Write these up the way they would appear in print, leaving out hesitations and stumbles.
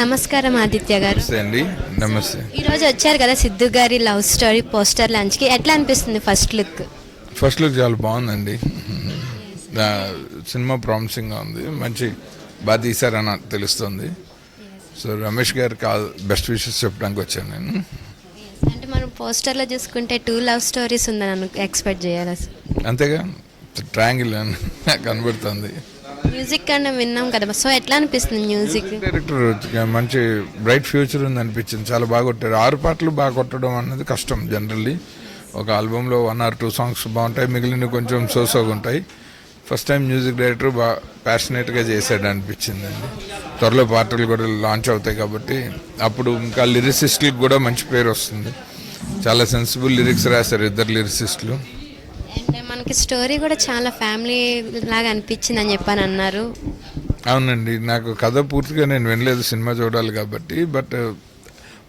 నమస్కారం ఆదిత్య గారు. నమస్తే అండి. నమస్తే. ఈరోజు వచ్చారు కదా సిద్ధు గారి లవ్ స్టోరీ పోస్టర్ లాంచ్కి. ఎట్లా అనిపిస్తుంది ఫస్ట్ లుక్? ఫస్ట్ లుక్ చాలా బాగుందండి. సినిమా ప్రామిసింగ్గా ఉంది, మంచి బాగా తీశారని తెలుస్తుంది. సో రమేష్ గారికి బెస్ట్ విషెస్ చెప్పడానికి వచ్చాను నేను. అంటే మనం పోస్టర్లో చూసుకుంటే 2 లవ్ స్టోరీస్ ఉందని ఎక్స్పెక్ట్ చేయాలి అసలు. అంతేగా, ట్రయాంగిల్ అని కనబడుతుంది. మ్యూజిక్ కన్నా విన్నాం కదా, సో ఎట్లా అనిపిస్తుంది మ్యూజిక్? డైరెక్టర్ మంచి బ్రైట్ ఫ్యూచర్ ఉంది అనిపించింది. చాలా బాగా కొట్టారు. 6 పాటలు బాగా కొట్టడం అన్నది కష్టం. జనరల్లీ ఒక ఆల్బంలో 1 or 2 సాంగ్స్ బాగుంటాయి, మిగిలిన కొంచెం సోసోగా ఉంటాయి. ఫస్ట్ టైం మ్యూజిక్ డైరెక్టర్ బాగా ప్యాషనేట్గా చేశాడు అనిపించిందండి. త్వరలో పాటలు కూడా లాంచ్ అవుతాయి కాబట్టి అప్పుడు ఇంకా లిరిసిస్టులకు కూడా మంచి పేరు వస్తుంది. చాలా సెన్సిబుల్ లిరిక్స్ రాశారు ఇద్దరు లిరిసిస్టులు. అంటే మనకి స్టోరీ కూడా చాలా ఫ్యామిలీ లాగా అనిపించింది అని చెప్పని అన్నారు. అవునండి, నాకు కథ పూర్తిగా నేను వినలేదు, సినిమా చూడాలి కాబట్టి. బట్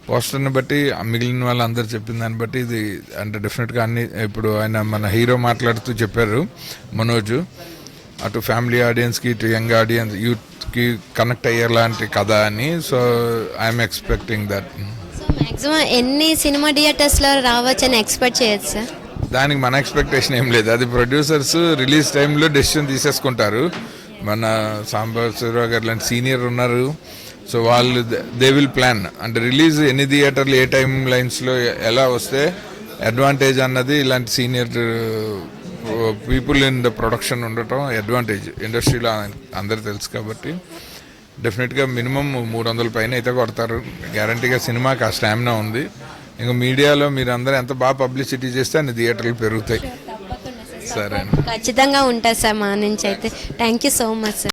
పోస్టర్ని బట్టి మిగిలిన వాళ్ళు అందరు చెప్పిన దాన్ని బట్టి ఇది అంటే డెఫినెట్గా అన్ని ఇప్పుడు ఆయన మన హీరో మాట్లాడుతూ చెప్పారు మనోజ్, అటు ఫ్యామిలీ ఆడియన్స్కి ఇటు యంగ్ ఆడియన్స్ యూత్కి కనెక్ట్ అయ్యేలాంటి కథ అని. So I'm expecting that. So maximum ఎన్ని సినిమా థియేటర్స్లో రావచ్చని ఎక్స్పెక్ట్ చేయొచ్చు సార్? దానికి మన ఎక్స్పెక్టేషన్ ఏం లేదు, అది ప్రొడ్యూసర్స్ రిలీజ్ టైంలో డెసిషన్ తీసేసుకుంటారు. మన సాంబర్ శివరావు గారు లాంటి సీనియర్ ఉన్నారు. సో వాళ్ళు దే విల్ ప్లాన్, అంటే రిలీజ్ ఎన్ని థియేటర్లు ఏ టైం లైన్స్లో ఎలా వస్తే అడ్వాంటేజ్ అన్నది ఇలాంటి senior people in the production ఉండటం అడ్వాంటేజ్. ఇండస్ట్రీలో అందరు తెలుసు కాబట్టి డెఫినెట్గా మినిమం 300 పైన అయితే కొడతారు గ్యారంటీగా. సినిమాకి ఆ స్టామినా ఉంది. ఇంకా మీడియాలో మీరు అందరూ ఎంత బాగా పబ్లిసిటీ చేస్తే అన్ని థియేటర్లు పెరుగుతాయి. సరే, ఖచ్చితంగా ఉంటుంది సార్ మా నుంచి అయితే. Thank you so much sir.